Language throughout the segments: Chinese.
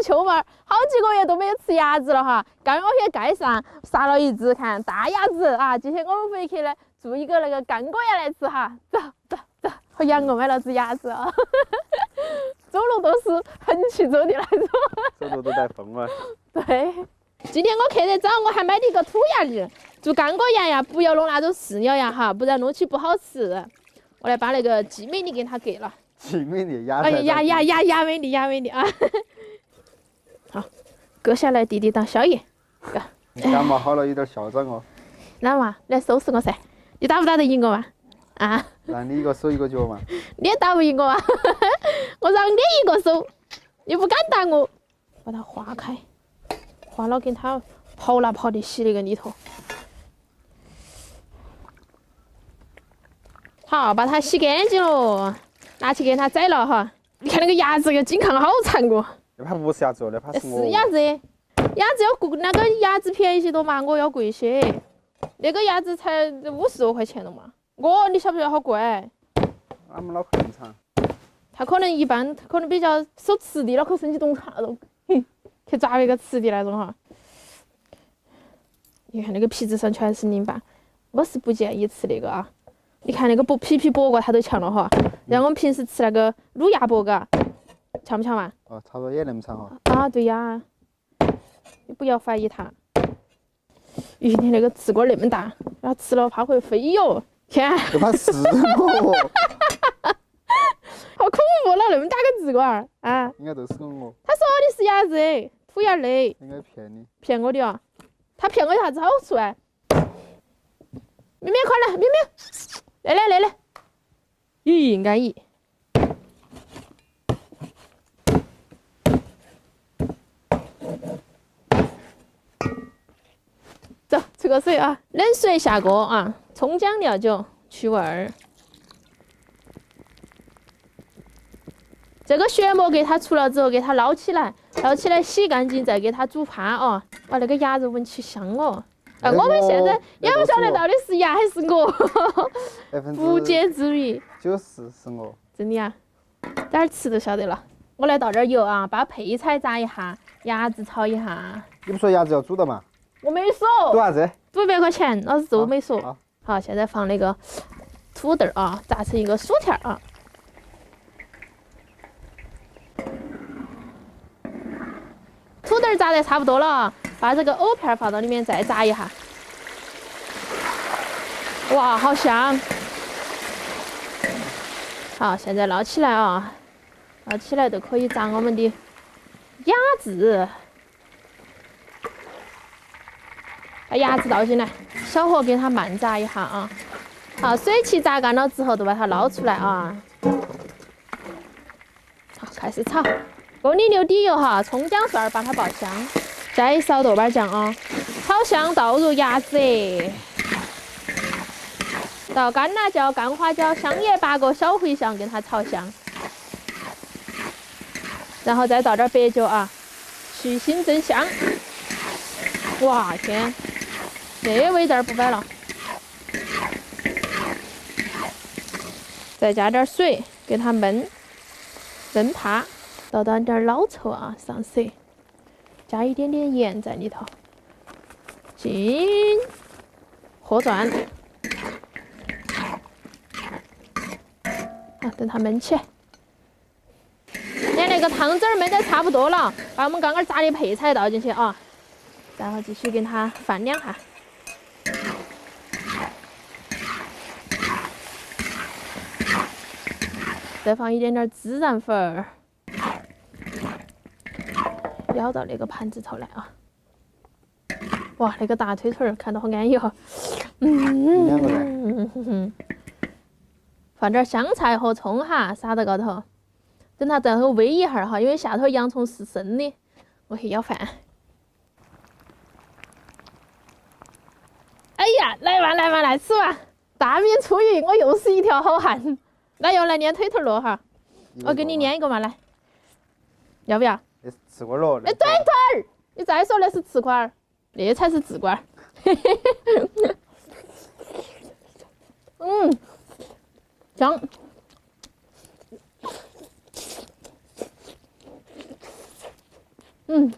秋嘛，好几个月都没有吃鸭子了哈。刚刚去街上杀了一只，看大鸭子啊！今天我们回去呢，做一个那个干锅鸭来吃哈。走走走，和杨哥买了只鸭子啊，走路都是横起走的那种。走路都带风了。对，今天我去得早，我还买了一个土鸭儿，做干锅鸭呀，不要弄那种饲料呀哈，不然弄起不好吃。我来把那个季美丽给它给了。季美丽鸭。哎呀美丽啊！好，割下来弟弟当宵夜。感冒好了有点嚣张哦。那嘛，来收拾我噻！你打不打得赢我嘛？啊？那你一个手一个脚嘛。你也打不赢我啊！我让你一个手，你不敢打我。把它化开，化了给它刨来刨的洗那个里头。好，把它洗干净了，拿去给它宰了哈。你看那个鸭子，个颈抗好长哦。那怕不是鸭子，那怕是我。是鸭子，鸭子要贵，那个鸭子便宜些多嘛，我要贵些。那个鸭子才50多块钱了嘛。你晓不晓得好贵？俺们脑壳很长。它可能一般，它可能比较守池地，脑壳生起洞察那种，去抓那个池地那种哈。你看那个皮子上全是鳞斑，我是不建议吃那个啊。你看那个皮薄过它都强了哈，像我们平时吃那个卤鸭脖嘎，强不强嘛？哦，差不多也那么长哈。啊，对呀，你不要怀疑它。你那个刺管那么大，然后吃了怕会飞哟！天，就怕死我。好恐怖了，那么大个刺管啊！应该都是我。他说的是鸭子，土鸭类。应该骗你。骗我的啊！他骗我有啥子好处啊？明明快来，明明，来！咦，安逸。走，吃个水啊！冷水下锅啊，葱姜料酒去味儿。这个血膜给它除了之后，给它捞起来洗干净，再给它煮趴哦。哇，那个鸭肉闻起香哦！啊，我们现在也不晓得到底是鸭还是鹅，不解之谜。90是我。真的呀？待会儿吃就晓得了。我来倒点油啊，把配菜炸一下，鸭子炒一下。你不说鸭子要煮的嘛？我没说。煮啥子？煮100块钱，老子都没说。好，好，现在放那个土豆啊，炸成一个薯条啊。土豆炸得差不多了，把这个藕片放到里面再炸一下。哇，好香！好，现在捞起来啊，捞起来就可以炸我们的鸭子。把鸭子倒进来，小火给它慢炸一下啊。好，水汽炸干了之后，就把它捞出来啊。好，开始炒。锅里留底油哈，葱姜蒜把它爆香，加一勺豆瓣酱啊，炒香倒入鸭子，倒干辣椒、干花椒、香叶8个，小茴香给它炒香，然后再倒点白酒啊，去腥增香。哇天，这味道不摆了。再加点水给它焖趴。倒点老抽啊，上色，加一点点盐在里头，进和转，好，等它焖起。连那个汤汁儿焖得差不多了，把我们刚刚炸的配菜倒进去啊，然后继续给它翻2下。再放一点点孜然粉儿。舀到那个盘子头来啊！哇，那个大腿腿儿看到好安逸哈。放点香菜和葱哈，撒到高头，等它在后煨一下哈，因为下头洋葱是生的，我去舀饭。哎呀，来嘛来吃嘛！大米出鱼，我又是一条好汉。来要来捏腿腿了哈，我给你捏一个嘛，来，要不要？刺管了。哎，对腿儿，你再说那是刺管儿，那才是痔管儿。香。嗯，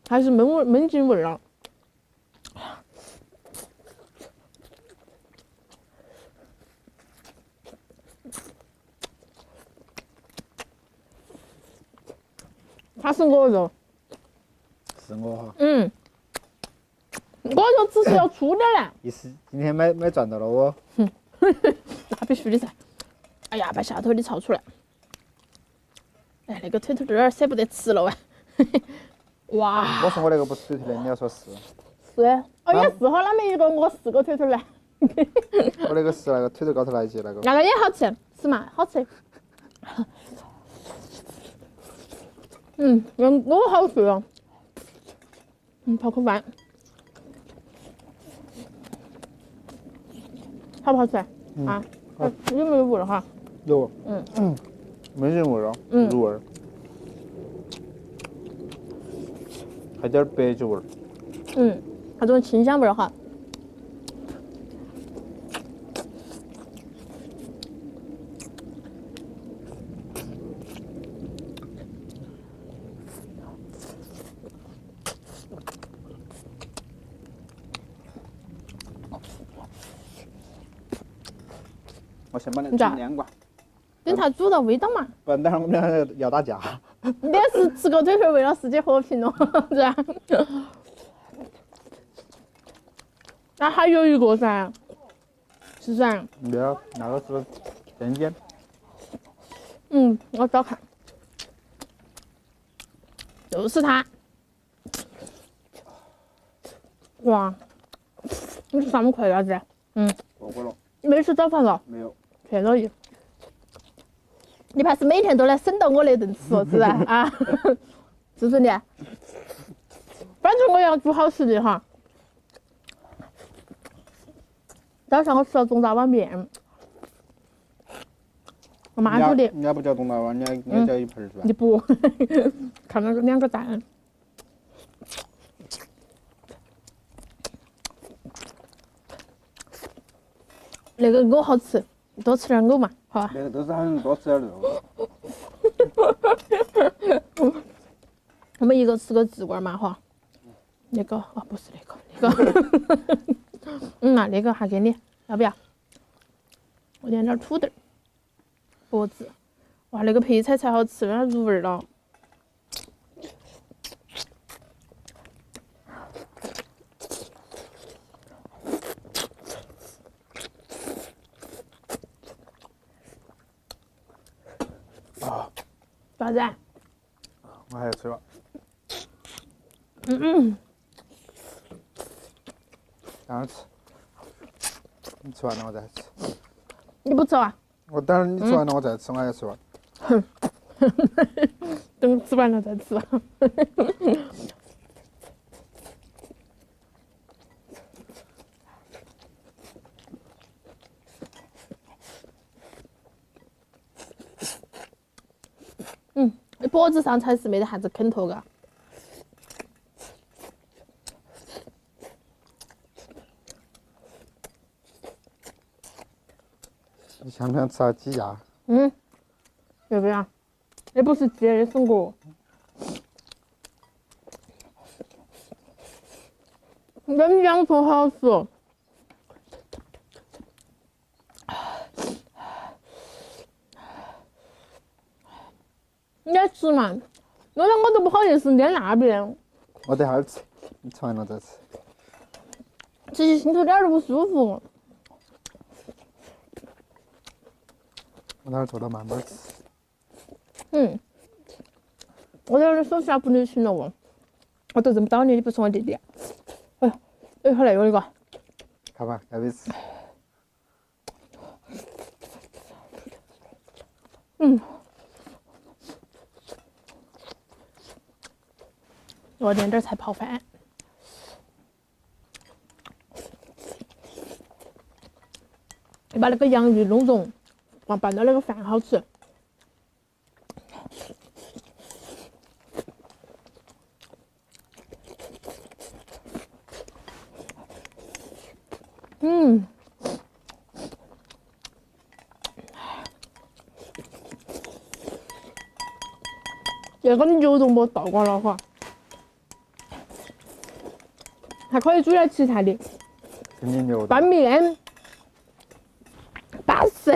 还是焖筋味儿。它是鹅肉。是我哈。鹅肉只是要粗点嘞。意思今天买赚到了哦。那必须的噻。哎呀，把下头的炒出来。哎，那个腿腿有点舍不得吃了喂。哇！我说我那个不是腿腿的，你要说是。是，哦也是哈，那么一个我4个腿腿嘞。我那个是那个腿腿高头来一截那个。那个也好吃，是嘛？好吃。鹅好吃哦。泡口饭。好不好吃？啊，有没有味儿哈？有。焖筋味儿啊，入味儿。还有点白酒味儿。那种清香味儿哈。我先把那个晾挂。等它煮到味道嘛。不然等会儿我们俩要打架。你也是吃个腿腿为了世界和平咯，是吧？那还有一个噻，是噻。没有，那个是针尖。我找看，就是它。哇，你吃啥么快鸭子？过过了。你没吃早饭了？没有。骗了你！你怕是每天都来省到我那顿吃哦，是吧？啊，是不是你？反正我要煮好吃的哈。早上我吃了中大碗面，我妈煮的。人家不叫中大碗，人家叫一盆是吧？你不看那个2个蛋。那个藕好吃，多吃点藕嘛，好吧？那个都是喊人多吃点肉。我们一个吃个鸡冠嘛哈。那个哦，不是那个。那个还给你，要不要？我点点土豆、脖子。哇，那个配菜才好吃，有点入味了。啥子？我还要吃了。让我吃。你吃完了我再吃。你不吃啊？我等会儿你吃完了我再吃，我还要吃完。等吃完了再吃。脖子上才是没得啥子啃头嘎。你想不想吃下鸡鸭？要不要？那不是鸡，那是鹅。跟洋葱好吃哦。你来吃嘛，我都不好意思捏那边，我等会儿吃，你吃完了再吃。其实心头点儿都不舒服。我等会儿坐到慢慢吃。我这儿手下不留情了哦，我都认不到你，你不是我弟弟。哎呦，好累哦，那个。看吧，该没吃。我点点菜泡饭。你把那个洋芋弄融，拌到那个饭好吃。这个牛肉末倒光了哈，还可以煮点其他的，肯定牛肉。拌面，巴适。